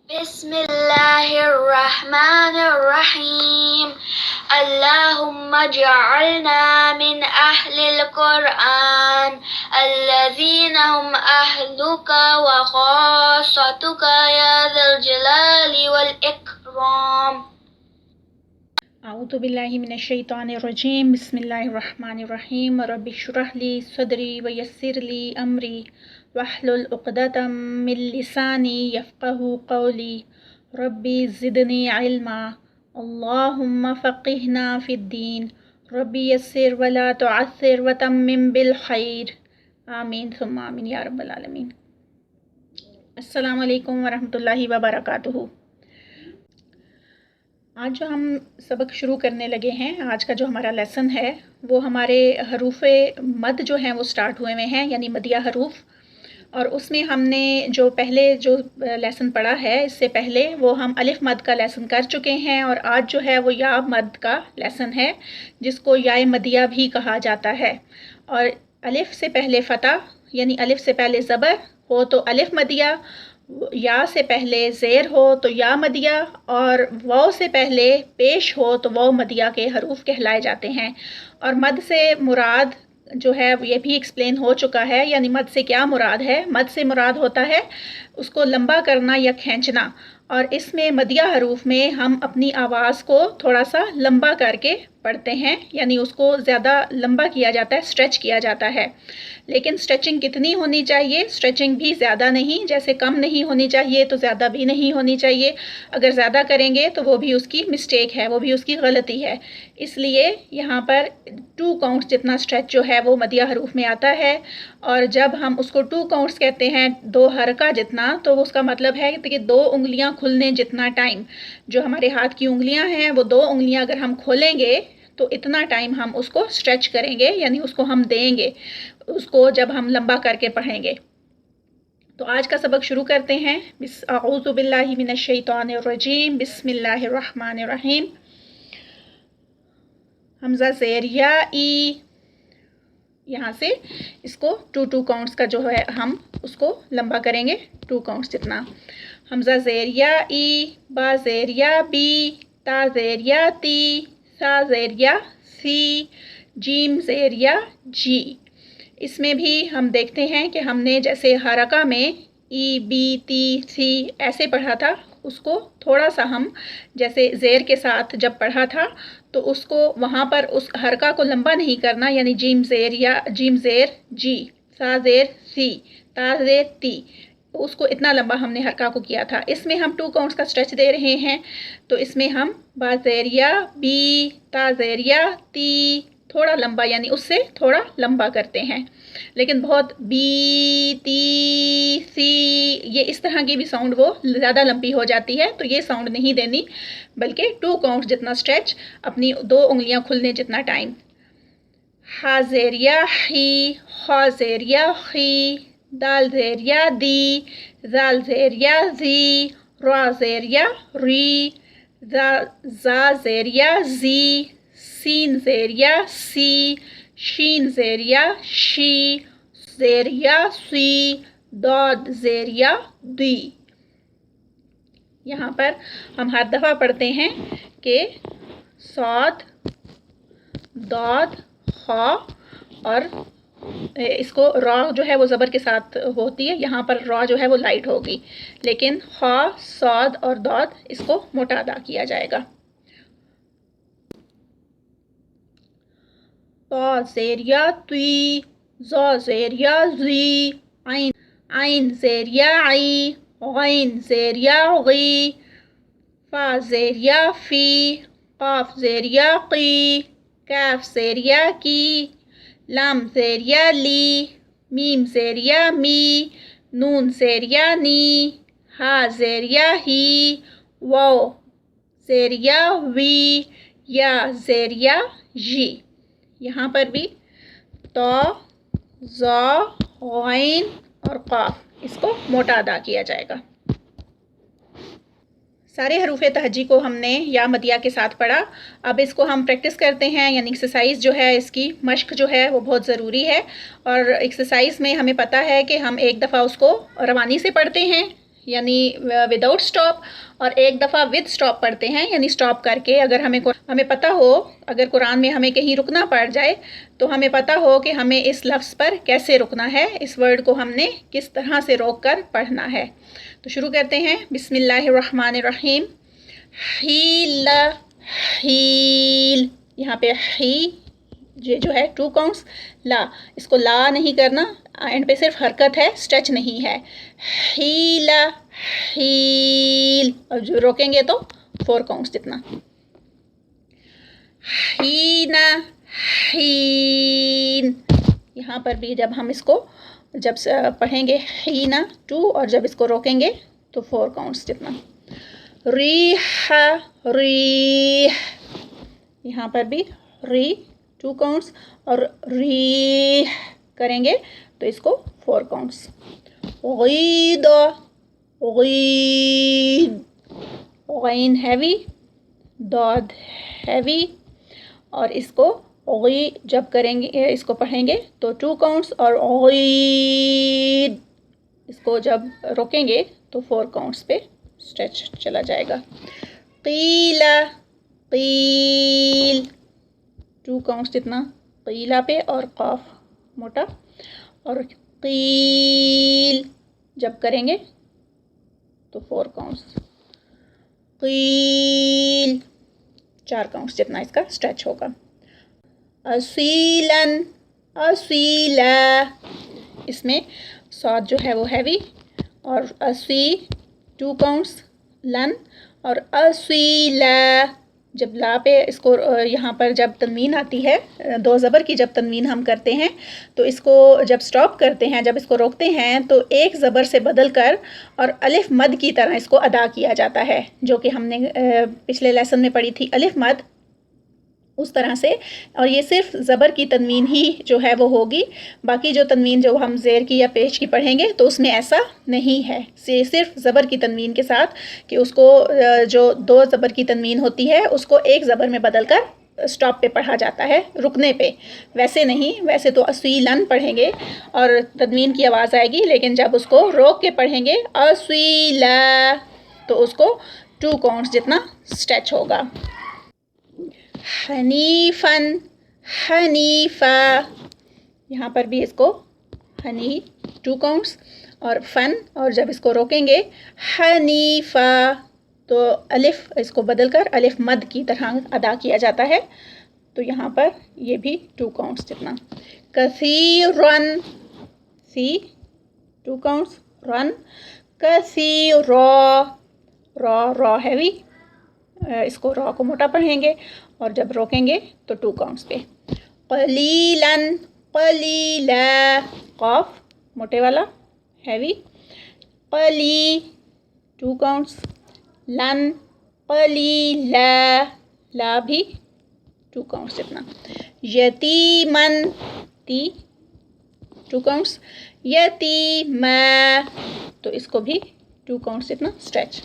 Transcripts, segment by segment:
बिस्मिल्लाहिर्रहमानिर्रहीम। अल्लाहुम्मा जअलना मिन अहलिल कुरआन अल्लज़ीना हुम अहलुका व खासतुका या ज़ल जलाली वल इकराम। अऊज़ु बिल्लाहि मिनश शैतानिर रजीम। बिस्मिल्लाहिर्रहमानिर्रहीम। रब्बि इश्रह ली सदरी व यस्सिर ली अमरी वहलुल उक़दतम मिन लिसानी यफ़क़हू क़ौली। रब्बी ज़िदनी इल्मा। अल्लाहुम्मा फ़क़िहना फ़िद्दीन। रब्बी यस्सिर व ला तुअस्सिर व तम्मिम बिल खैर। आमीन सुम्मा आमीन या रब्बल आलमीन। अस्सलामु अलैकुम व रहमतुल्लाहि व बरकातुहू। आज जो हम सबक शुरू करने लगे हैं, आज का जो हमारा लेसन है वो हमारे हरूफ़े मद जो हैं वो स्टार्ट हुए हुए हैं, यानी मदिया हरूफ। और उसमें हमने जो पहले जो लेसन पढ़ा है, इससे पहले वो हम अलिफ मद का लेसन कर चुके हैं। और आज जो है वो या मद का लेसन है, जिसको या मदिया भी कहा जाता है। और अलिफ से पहले फ़तह यानी अलिफ से पहले ज़बर हो तो अलिफ मदिया, या से पहले ज़ेर हो तो या मदिया, और वाव से पहले पेश हो तो वाव मदिया के हरूफ कहलाए जाते हैं। और मद से मुराद जो है ये भी एक्सप्लेन हो चुका है, यानी मद से क्या मुराद है। मद से मुराद होता है उसको लंबा करना या खींचना। और इसमें मदिया हरूफ में हम अपनी आवाज़ को थोड़ा सा लंबा करके पढ़ते हैं, यानी उसको ज़्यादा लंबा किया जाता है, स्ट्रेच किया जाता है। लेकिन स्ट्रेचिंग कितनी होनी चाहिए? स्ट्रेचिंग भी ज़्यादा नहीं, जैसे कम नहीं होनी चाहिए तो ज़्यादा भी नहीं होनी चाहिए। अगर ज़्यादा करेंगे तो वो भी उसकी मिस्टेक है, वो भी उसकी गलती है। इसलिए यहाँ पर 2 काउंट्स जितना स्ट्रेच जो है वो मदिया हरूफ में आता है। और जब हम उसको 2 काउंट्स कहते हैं, 2 हरका जितना, तो उसका मतलब है कि 2 उंगलियाँ खुलने जितना टाइम। जो हमारे हाथ की उंगलियाँ हैं वो 2 उंगलियाँ अगर हम खोलेंगे तो इतना टाइम हम उसको स्ट्रेच करेंगे, यानी उसको हम देंगे, उसको जब हम लंबा करके पढ़ेंगे। तो आज का सबक शुरू करते हैं। अऊज़ु बिल्लाहि मिनश शैतानिर रजीम। बिस्मिल्लाहिर्रहमानिर्रहीम। हमज़ा ज़ेर या ई, यहाँ से इसको 2 काउंट्स का जो है हम उसको लंबा करेंगे, 2 काउंट्स जितना। हमज़ा ज़ेर या ई, बा ज़ेर या बी, ता ज़ेर या ती, सा ज़ेर या सी, जीम ज़ेर या जी। इसमें भी हम देखते हैं कि हमने जैसे हरका में ई बी ती सी ऐसे पढ़ा था, उसको थोड़ा सा हम जैसे ज़ेर के साथ जब पढ़ा था तो उसको वहाँ पर उस हरका को लंबा नहीं करना, यानी जीम ज़ेर या जीम ज़ेर जी, सा ज़ेर सी, ता ज़ेर ती, उसको इतना लंबा हमने हरका को किया था। इसमें हम 2 काउंट्स का स्ट्रेच दे रहे हैं, तो इसमें हम बा ज़ेर या बी, ता ज़ेर या ती थोड़ा लंबा, यानी उससे थोड़ा लंबा करते हैं। लेकिन बहुत बी ती सी ये इस तरह की भी साउंड वो ज़्यादा लंबी हो जाती है, तो ये साउंड नहीं देनी, बल्कि 2 काउंट्स जितना स्ट्रेच, अपनी 2 उंगलियां खुलने जितना टाइम। हा ज़ेर या ही, खा ज़ेर या ही, दाल ज़ेर या दी, ज़ाल ज़ेर या जी, रा ज़ेर या री, ज़ा ज़ेर या जी, सीन ज़ेर या सी, शीन ज़ेर या शी, ज़ेर या सी, दाद ज़ेर या दी। यहाँ पर हम हर दफ़ा पढ़ते हैं कि सौद, दाद, खा, और इसको रॉ जो है वो ज़बर के साथ होती है, यहाँ पर रॉ जो है वो लाइट होगी, लेकिन खा, सौद और दाद इसको मोटा अदा किया जाएगा। ता ज़ेर या ती, ज़ा ज़ेर या ज़ी, आइन ज़ेर या आई, गैन ज़ेर या गी, फा ज़ेर या फ़ी, क़ाफ ज़ेर या क़ी, काफ ज़ेर या की, लाम ज़ेर या ली, मीम ज़ेर या मी, नून ज़ेर या नी, हा ज़ेर या ही, वाव ज़ेर या वी, या ज़ेर या जी। यहाँ पर भी तो, ज़ा, गैन और क़ाफ, इसको मोटा अदा किया जाएगा। सारे हरूफ़े तहजी को हमने या मदिया के साथ पढ़ा। अब इसको हम प्रैक्टिस करते हैं, यानी एक्सरसाइज जो है, इसकी मश्क जो है वो बहुत ज़रूरी है। और एक्सरसाइज में हमें पता है कि हम एक दफ़ा उसको रवानी से पढ़ते हैं, यानी विदाउट स्टॉप, और एक दफ़ा विद स्टॉप पढ़ते हैं यानी स्टॉप करके। अगर हमें पता हो, अगर कुरान में हमें कहीं रुकना पड़ जाए तो हमें पता हो कि हमें इस लफ्ज़ पर कैसे रुकना है, इस वर्ड को हमने किस तरह से रोक कर पढ़ना है। तो शुरू करते हैं। बिस्मिल्लाहिर्रहमानिर्रहीम। हील, हील, यहाँ पे ही ये जो है 2 काउंट्स। ला, इसको ला नहीं करना, एंड पे सिर्फ हरकत है, स्ट्रेच नहीं है। हीला, हील, और जो रोकेंगे तो 4 काउंट्स जितना। हीना, हीन, यहाँ पर भी जब हम इसको पढ़ेंगे हीना 2, और जब इसको रोकेंगे तो 4 काउंट्स जितना। रीहा, रीह, यहाँ पर भी री 2 काउंट्स, और रीह करेंगे तो इसको 4 काउंट्स। गीद, गीद, गैन हैवी, दाद हैवी, और इसको गी जब करेंगे, इसको पढ़ेंगे तो 2 काउंट्स, और गीद इसको जब रोकेंगे तो 4 काउंट्स पे स्ट्रेच चला जाएगा। कीला, कील, 2 काउंट्स जितना कीला पे, और काफ मोटा, और कील जब करेंगे तो 4 काउंट्स। कील 4 काउंट्स जितना इसका स्ट्रेच होगा। असीलन, असीला, इसमें साथ जो है वो हैवी, और असी 2 काउंट्स, लन, और असीला जब ला पे इसको यहाँ पर जब तनवीन आती है, 2 ज़बर की जब तनवीन हम करते हैं तो इसको जब स्टॉप करते हैं, जब इसको रोकते हैं तो 1 ज़बर से बदल कर और अलिफ मद की तरह इसको अदा किया जाता है, जो कि हमने पिछले लेसन में पढ़ी थी अलिफ मद, उस तरह से। और ये सिर्फ ज़बर की तनवीन ही जो है वो होगी, बाकी जो तनवीन जो हम ज़ेर की या पेश की पढ़ेंगे तो उसमें ऐसा नहीं है। सिर्फ ज़बर की तनवीन के साथ कि उसको जो 2 ज़बर की तनवीन होती है उसको 1 ज़बर में बदल कर स्टॉप पे पढ़ा जाता है, रुकने पे। वैसे नहीं, वैसे तो असीलन पढ़ेंगे और तनवीन की आवाज़ आएगी, लेकिन जब उसको रोक के पढ़ेंगे असीला तो उसको 2 काउंट्स जितना स्ट्रेच होगा। हनीफन, हनीफा, यहाँ पर भी इसको हनी 2 काउंट्स, और फन, और जब इसको रोकेंगे हनीफा तो अलिफ इसको बदलकर अलिफ मद की तरह अदा किया जाता है, तो यहाँ पर ये भी 2 काउंट्स जितना। कसीरन, सी 2 काउंट्स, रन, कसीरा, रॉ हैवी, इसको रॉ को मोटा पढ़ेंगे, और जब रोकेंगे तो 2 काउंट्स पे। कलीलन, कलीला, कॉफ मोटे वाला हैवी, कली 2 काउंट्स, लन, कलीला, ला भी 2 काउंट्स जितना। यतीमन, ती 2 काउंट्स, यतीमा तो इसको भी 2 काउंट्स जितना स्ट्रेच।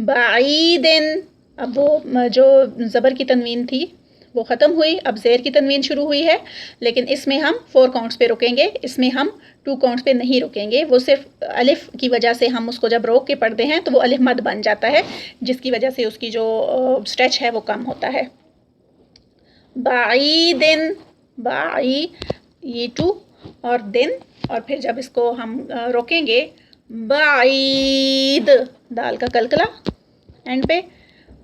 बाईदिन, अब वो जो ज़बर की तनवीन थी वो ख़त्म हुई, अब ज़ेर की तनवीन शुरू हुई है, लेकिन इसमें हम 4 काउंट्स पे रुकेंगे, इसमें हम 2 काउंट्स पे नहीं रुकेंगे। वो सिर्फ अलिफ की वजह से हम उसको जब रोक के पढ़ते हैं तो वो अलिफ मद बन जाता है, जिसकी वजह से उसकी जो स्ट्रेच है वो कम होता है। बाईदिन, बाई ये 2 और दिन, और फिर जब इसको हम रोकेंगे बाईद, दाल का कलकला एंड पे,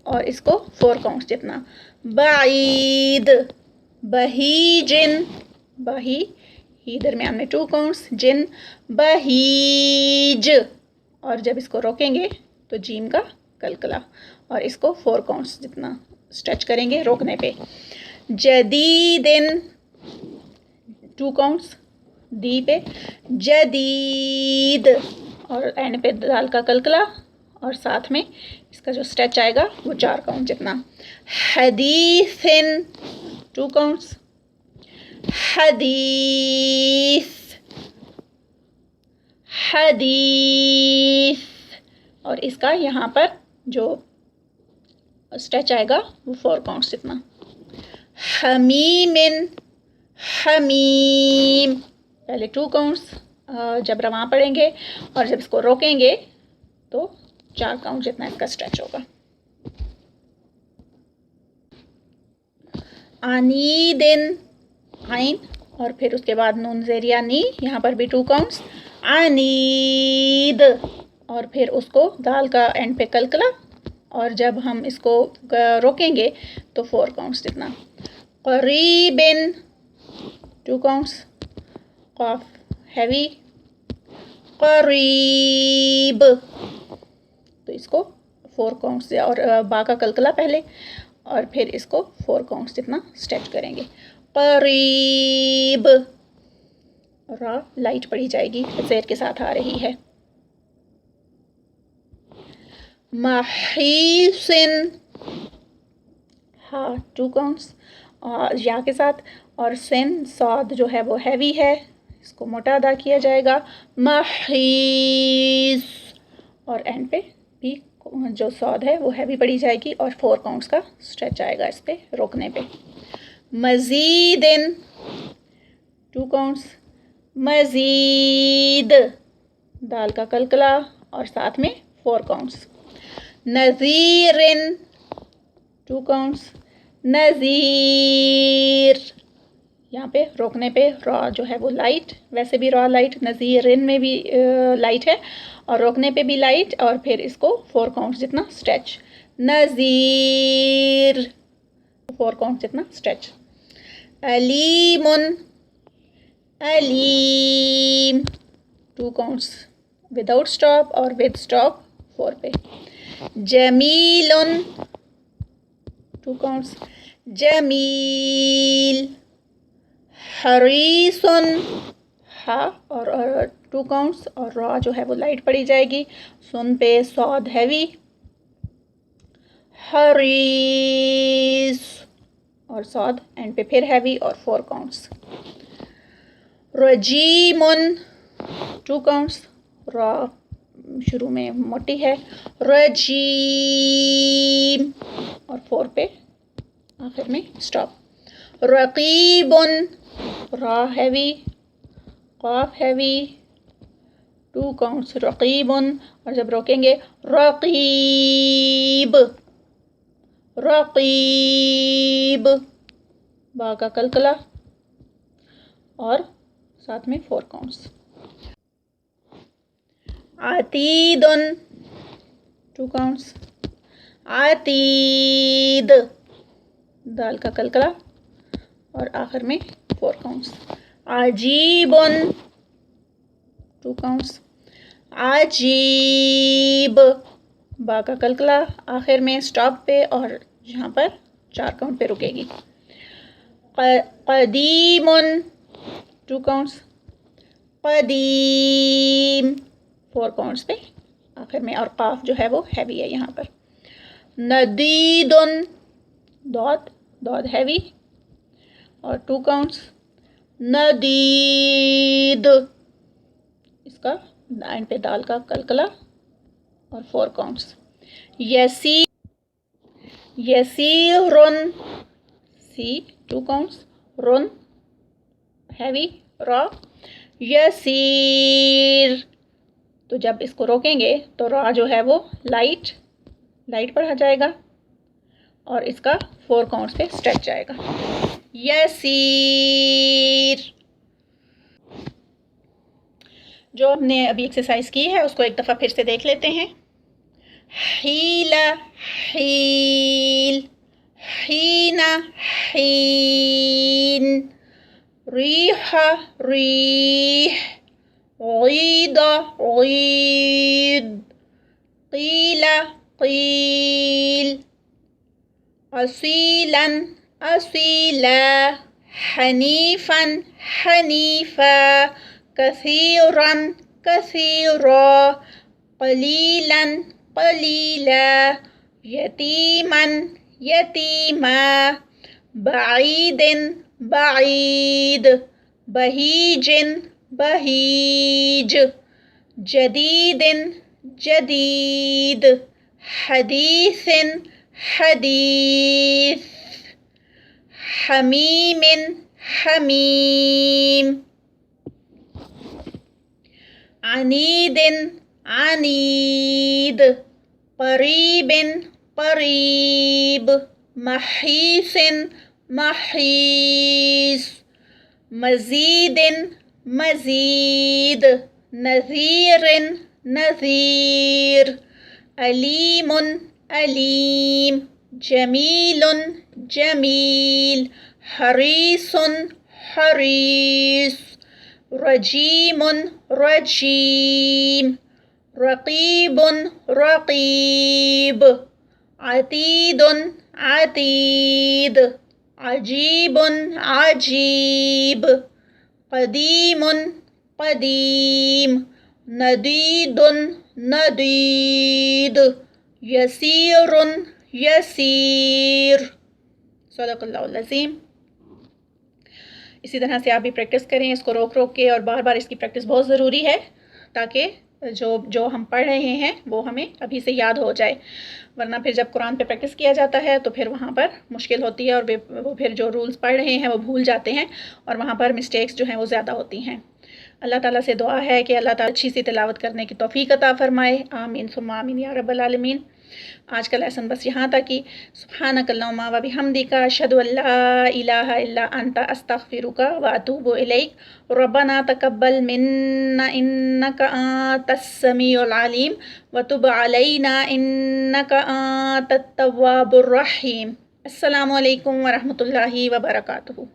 और इसको 4 काउंट्स जितना। बाईद, बहीजिन, बही ही दरमियान में 2 काउंट्स, जिन, बहीज, और जब इसको रोकेंगे तो जीम का कलकला, और इसको 4 काउंट्स जितना स्ट्रेच करेंगे रोकने पे। जदीदिन 2 काउंट्स, दी पे, जदीद, और एंड पे दाल का कलकला, और साथ में इसका जो स्ट्रेच आएगा वो 4 काउंट जितना। हदीसिन 2 काउंट्स, हदीस, हदीस, और इसका यहाँ पर जो स्ट्रेच आएगा वो 4 काउंट्स जितना। हमीमिन, हमीम, पहले 2 काउंट्स जब रवां पढ़ेंगे और जब इसको रोकेंगे 4 काउंट जितना इसका स्ट्रेच होगा। आनीदिन, आइन और फिर उसके बाद नून ज़ेरिया नी, यहाँ पर भी 2 काउंट्स। आनीद और फिर उसको दाल का एंड पे कलकला, और जब हम इसको रोकेंगे तो 4 काउंट्स जितना। करीबिन 2 काउंट्स, काफ हैवी, करीब तो इसको 4 काउंट्स और बा का कलकला पहले और फिर इसको 4 काउंट्स जितना स्ट्रेच करेंगे। करीब, रा लाइट पड़ी जाएगी, ज़ेर के साथ आ रही है। महसीन, हाँ 2 काउंट्स या के साथ, और सिन साद जो है वो हैवी है, इसको मोटा अदा किया जाएगा। महीस और एंड पे भी जो साद है वो हैवी पड़ी जाएगी और 4 काउंट्स का स्ट्रेच आएगा इस पे रोकने पे। मज़ीदिन 2 काउंट्स, मज़ीद दाल का कलकला और साथ में 4 काउंट्स। नज़ीरिन 2 काउंट्स, नज़ीर यहाँ पे रोकने पे रॉ जो है वो लाइट, वैसे भी रॉ लाइट, नज़ीरिन में भी लाइट है और रोकने पे भी लाइट, और फिर इसको 4 काउंट्स जितना स्ट्रेच। नज़ीर 4 काउंट्स जितना स्ट्रेच। अलीमुन, अलीम 2 काउंट्स विदाउट स्टॉप और विद स्टॉप 4 पे। जमीलुन 2 काउंट्स, जमील। हरीसुन, हा और 2 काउंट्स और रॉ जो है वो लाइट पड़ी जाएगी, सुन पे सौद हैवी। हरीस और सौद एंड पे फिर हैवी और 4 काउंट्स। रजीमुन 2 काउंट्स, रॉ शुरू में मोटी है। रजीम और 4 पे आखिर में स्टॉप। रकीबुन, रॉ हैवी, काफ हैवी, 2 काउंट्स। रकीबुन और जब रोकेंगे रकीब, रकीब बा का कलकला और साथ में 4 काउंट्स। आतीदुन 2 काउंट्स, आतीद दाल का कलकला और आखिर में 4 काउंट्स। आजीबुन 2 काउंट्स, आजीब बा का कलकला आखिर में स्टॉप पे और यहाँ पर 4 काउंट पे रुकेगी। कदीमुन 2 काउंट्स, कदीम 4 काउंट्स पे आखिर में, और काफ जो है वो हैवी है यहाँ पर। नदीदुन, दौद, दौद हैवी और 2 काउंट्स। नदीद इसका एंड पे दाल का कलकला और 4 काउंट्स। यसी, यसीरुन, सी 2 काउंट्स, रुन हैवी, रॉ। यसीर तो जब इसको रोकेंगे तो रॉ जो है वो लाइट, लाइट पढ़ा जाएगा और इसका 4 काउंट्स पे स्ट्रेच जाएगा। यसीर। जो हमने अभी एक्सरसाइज की है उसको एक दफ़ा फिर से देख लेते हैं। हीला, हील, हीना, हीन, रीहा, रीह, ईदा, ईद, कीला, कील, असीलन, असीला, हनीफन, हनीफा, कसीरन, कसीरा, कलीलन, कलीला, यतीमन, यतीमा, बईदिन, बईद, बहीजिन, बहीज, जदीदिन, जदीद, हदीसिन, हदीस, हमीमिन, हमीम, अनीदिन, अनीद, क़रीबिन क़रीब, महीसिन महीस, मज़ीदिन मज़ीद, नज़ीरिन नज़ीर, अलीमुन अलीम, जमीलुन जमील, हरीसुन हरीस, रजीमुन रजीम, रक़ीबुन रक़ीब, अतीदुन अतीद, अजीबुन अजीब, क़दीमुन क़दीम, नदीदुन नदीद, यसीरुन यसीर। सदक़ल्लाहुल अज़ीम। इसी तरह से आप भी प्रैक्टिस करें, इसको रोक रोक के, और बार बार इसकी प्रैक्टिस बहुत ज़रूरी है ताकि जो हम पढ़ रहे हैं वो हमें अभी से याद हो जाए, वरना फिर जब कुरान पे प्रैक्टिस किया जाता है तो फिर वहाँ पर मुश्किल होती है, और वो फिर जो रूल्स पढ़ रहे हैं वो भूल जाते हैं, और वहाँ पर मिस्टेक्स जो हैं वो ज़्यादा होती हैं। अल्लाह ताला से दुआ है कि अल्लाह ताला अच्छी सी तिलावत करने की तौफ़ीक अता फ़रमाए। आमीन सुम्मा आमीन या रब्बल आलमीन। आज का लेसन बस यहाँ तक ही। सुब्हानकल्लाहुम्मा व बिहम्दिका अशहदु अल्ला इलाहा इल्ला अंता अस्तग़फिरुका व अतूबु इलैक। रब्बना तक़ब्बल मिन्ना इन्नका अंतस समीउल अलीम व तुब अलैना इन्नका अंतत तव्वाबुर रहीम। अस्सलामु अलैकुम व रहमतुल्लाहि व बरकातुहू।